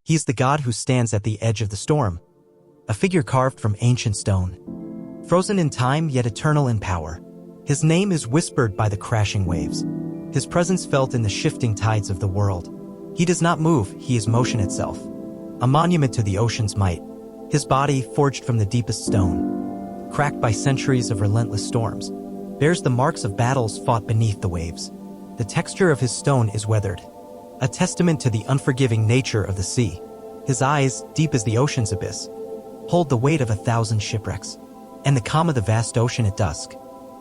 He is the god who stands at the edge of the storm, a figure carved from ancient stone, frozen in time yet eternal in power. His name is whispered by the crashing waves, his presence felt in the shifting tides of the world. He does not move, he is motion itself, a monument to the ocean's might. His body, forged from the deepest stone, cracked by centuries of relentless storms, bears the marks of battles fought beneath the waves. The texture of his stone is weathered, a testament to the unforgiving nature of the sea. His eyes, deep as the ocean's abyss, hold the weight of 1,000 shipwrecks, and the calm of the vast ocean at dusk.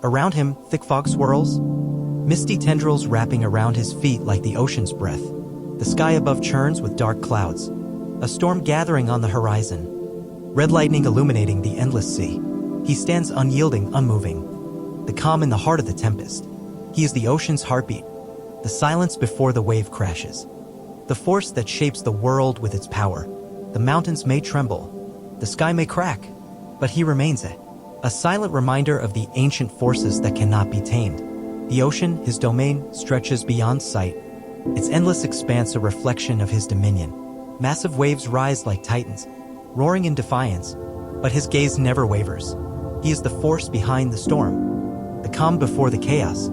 Around him, thick fog swirls, misty tendrils wrapping around his feet like the ocean's breath. The sky above churns with dark clouds, a storm gathering on the horizon, red lightning illuminating the endless sea. He stands unyielding, unmoving, the calm in the heart of the tempest. He is the ocean's heartbeat, the silence before the wave crashes, the force that shapes the world with its power. The mountains may tremble, the sky may crack, but he remains a silent reminder of the ancient forces that cannot be tamed. The ocean, his domain, stretches beyond sight, its endless expanse a reflection of his dominion. Massive waves rise like titans, roaring in defiance, but his gaze never wavers. He is the force behind the storm, the calm before the chaos.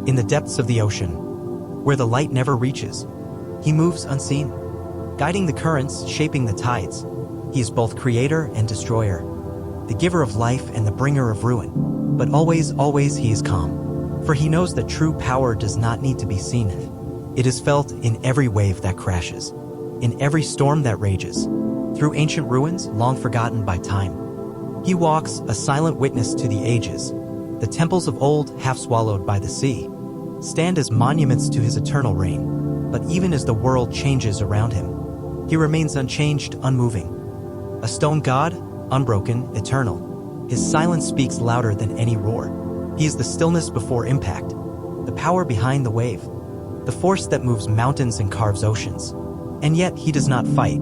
In the depths of the ocean, where the light never reaches, he moves unseen, guiding the currents, shaping the tides. He is both creator and destroyer, the giver of life and the bringer of ruin. But always, always he is calm, for he knows that true power does not need to be seen. It is felt in every wave that crashes, in every storm that rages, through ancient ruins long forgotten by time. He walks, a silent witness to the ages. The temples of old, half swallowed by the sea, stand as monuments to his eternal reign. But even as the world changes around him, he remains unchanged, unmoving. A stone god, unbroken, eternal. His silence speaks louder than any roar. He is the stillness before impact, the power behind the wave, the force that moves mountains and carves oceans. And yet he does not fight.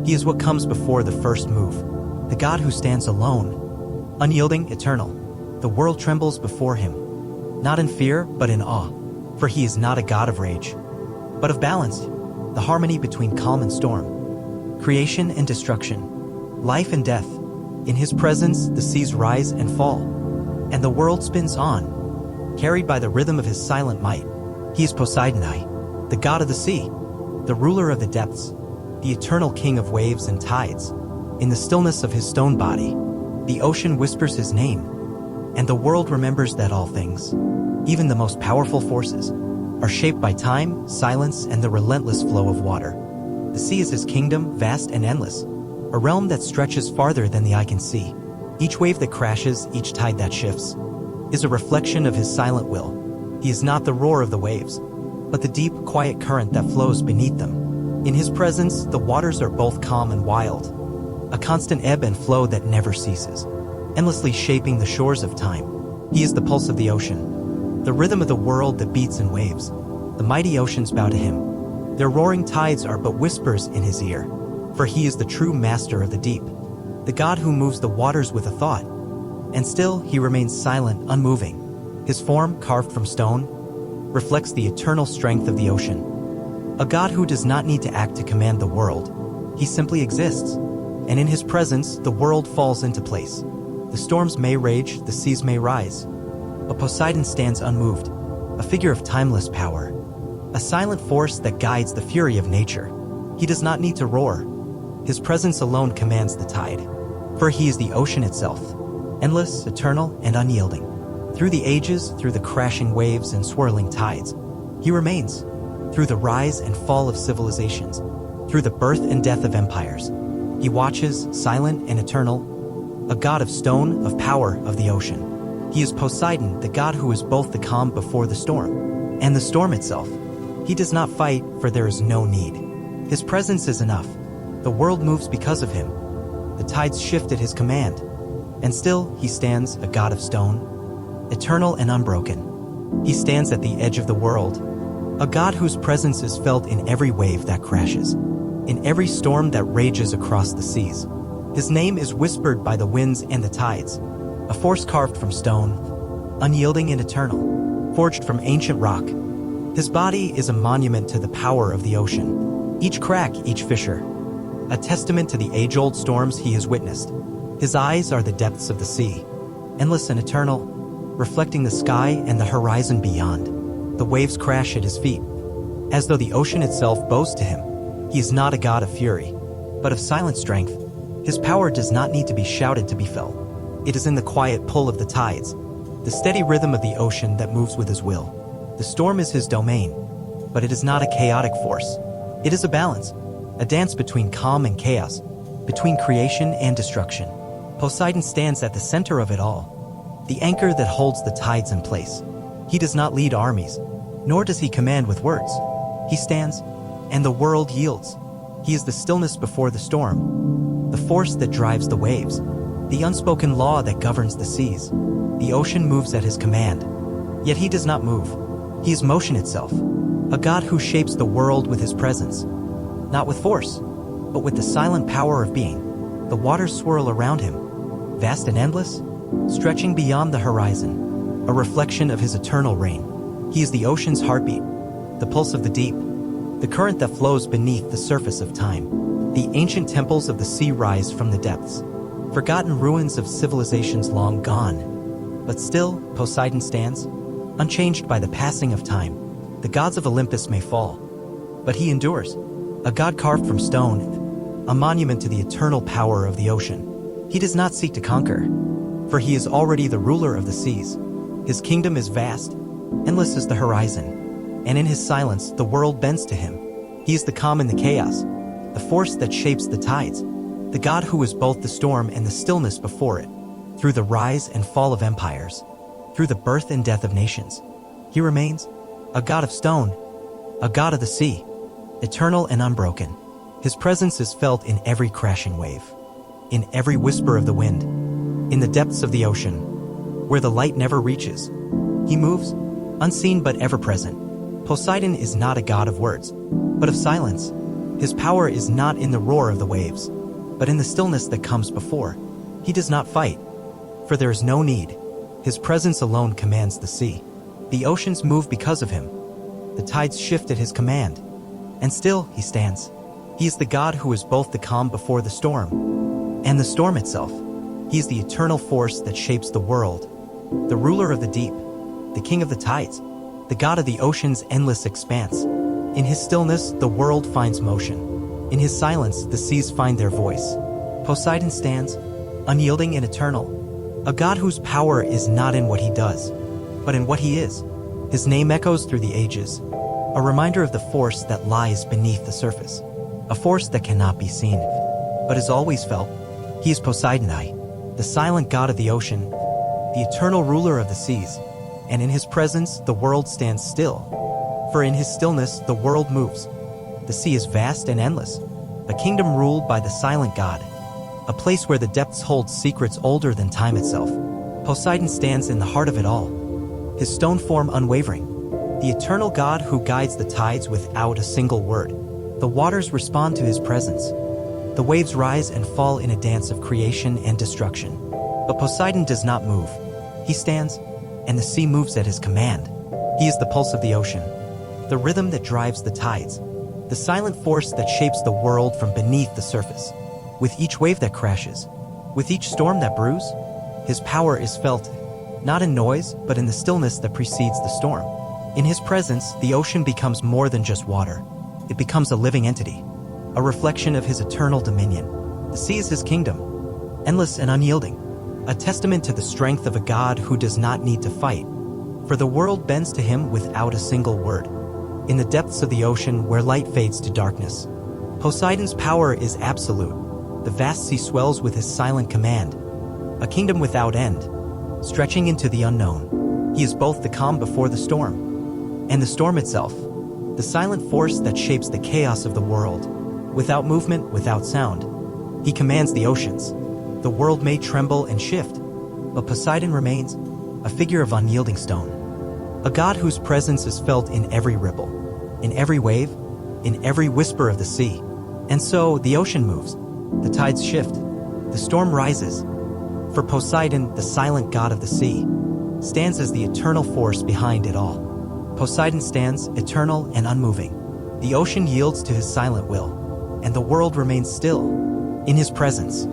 He is what comes before the first move, the god who stands alone, unyielding, eternal. The world trembles before him, not in fear, but in awe. For he is not a god of rage, but of balance, the harmony between calm and storm, creation and destruction, life and death. In his presence, the seas rise and fall, and the world spins on, carried by the rhythm of his silent might. He is Poseidon, the god of the sea, the ruler of the depths, the eternal king of waves and tides. In the stillness of his stone body, the ocean whispers his name, and the world remembers that all things, even the most powerful forces, are shaped by time, silence, and the relentless flow of water. The sea is his kingdom, vast and endless, a realm that stretches farther than the eye can see. Each wave that crashes, each tide that shifts, is a reflection of his silent will. He is not the roar of the waves, but the deep, quiet current that flows beneath them. In his presence, the waters are both calm and wild, a constant ebb and flow that never ceases, endlessly shaping the shores of time. He is the pulse of the ocean, the rhythm of the world that beats in waves. The mighty oceans bow to him. Their roaring tides are but whispers in his ear, for he is the true master of the deep, the god who moves the waters with a thought. And still he remains silent, unmoving. His form, carved from stone, reflects the eternal strength of the ocean. A god who does not need to act to command the world. He simply exists, and in his presence, the world falls into place. The storms may rage, the seas may rise, but Poseidon stands unmoved, a figure of timeless power, a silent force that guides the fury of nature. He does not need to roar. His presence alone commands the tide, for he is the ocean itself, endless, eternal, and unyielding. Through the ages, through the crashing waves and swirling tides, he remains. Through the rise and fall of civilizations, through the birth and death of empires, he watches, silent and eternal, a god of stone, of power, of the ocean. He is Poseidon, the god who is both the calm before the storm, and the storm itself. He does not fight, for there is no need. His presence is enough. The world moves because of him. The tides shift at his command. And still, he stands, a god of stone, eternal and unbroken. He stands at the edge of the world, a god whose presence is felt in every wave that crashes, in every storm that rages across the seas. His name is whispered by the winds and the tides, a force carved from stone, unyielding and eternal, forged from ancient rock. His body is a monument to the power of the ocean. Each crack, each fissure, a testament to the age-old storms he has witnessed. His eyes are the depths of the sea, endless and eternal, reflecting the sky and the horizon beyond. The waves crash at his feet, as though the ocean itself bows to him. He is not a god of fury, but of silent strength. His power does not need to be shouted to be felt. It is in the quiet pull of the tides, the steady rhythm of the ocean that moves with his will. The storm is his domain, but it is not a chaotic force. It is a balance, a dance between calm and chaos, between creation and destruction. Poseidon stands at the center of it all, the anchor that holds the tides in place. He does not lead armies, nor does he command with words. He stands, and the world yields. He is the stillness before the storm, the force that drives the waves, the unspoken law that governs the seas. The ocean moves at his command, yet he does not move. He is motion itself, a god who shapes the world with his presence, not with force, but with the silent power of being. The waters swirl around him, vast and endless, stretching beyond the horizon, a reflection of his eternal reign. He is the ocean's heartbeat, the pulse of the deep, the current that flows beneath the surface of time. The ancient temples of the sea rise from the depths, forgotten ruins of civilizations long gone. But still, Poseidon stands, unchanged by the passing of time. The gods of Olympus may fall, but he endures, a god carved from stone, a monument to the eternal power of the ocean. He does not seek to conquer, for he is already the ruler of the seas. His kingdom is vast, endless as the horizon, and in his silence the world bends to him. He is the calm in the chaos, the force that shapes the tides, the god who is both the storm and the stillness before it. Through the rise and fall of empires, through the birth and death of nations, he remains a god of stone, a god of the sea, eternal and unbroken. His presence is felt in every crashing wave, in every whisper of the wind, in the depths of the ocean, where the light never reaches. He moves, unseen but ever present. Poseidon is not a god of words, but of silence. His power is not in the roar of the waves, but in the stillness that comes before. He does not fight, for there is no need. His presence alone commands the sea. The oceans move because of him. The tides shift at his command. And still he stands. He is the god who is both the calm before the storm and the storm itself. He is the eternal force that shapes the world, the ruler of the deep, the king of the tides, the god of the ocean's endless expanse. In his stillness, the world finds motion. In his silence, the seas find their voice. Poseidon stands, unyielding and eternal, a god whose power is not in what he does, but in what he is. His name echoes through the ages, a reminder of the force that lies beneath the surface, a force that cannot be seen, but is always felt. He is Poseidon, the silent god of the ocean, the eternal ruler of the seas, and in his presence the world stands still. For in his stillness the world moves. The sea is vast and endless, a kingdom ruled by the silent god, a place where the depths hold secrets older than time itself. Poseidon stands in the heart of it all, his stone form unwavering, the eternal god who guides the tides without a single word. The waters respond to his presence. The waves rise and fall in a dance of creation and destruction. But Poseidon does not move. He stands, and the sea moves at his command. He is the pulse of the ocean, the rhythm that drives the tides, the silent force that shapes the world from beneath the surface. With each wave that crashes, with each storm that brews, his power is felt, not in noise, but in the stillness that precedes the storm. In his presence, the ocean becomes more than just water. It becomes a living entity, a reflection of his eternal dominion. The sea is his kingdom, endless and unyielding, a testament to the strength of a god who does not need to fight, for the world bends to him without a single word. In the depths of the ocean where light fades to darkness, Poseidon's power is absolute. The vast sea swells with his silent command, a kingdom without end, stretching into the unknown. He is both the calm before the storm, and the storm itself, the silent force that shapes the chaos of the world. Without movement, without sound, he commands the oceans. The world may tremble and shift, but Poseidon remains, a figure of unyielding stone, a god whose presence is felt in every ripple, in every wave, in every whisper of the sea. And so the ocean moves, the tides shift, the storm rises. For Poseidon, the silent god of the sea, stands as the eternal force behind it all. Poseidon stands, eternal and unmoving. The ocean yields to his silent will. and the world remains still. In his presence,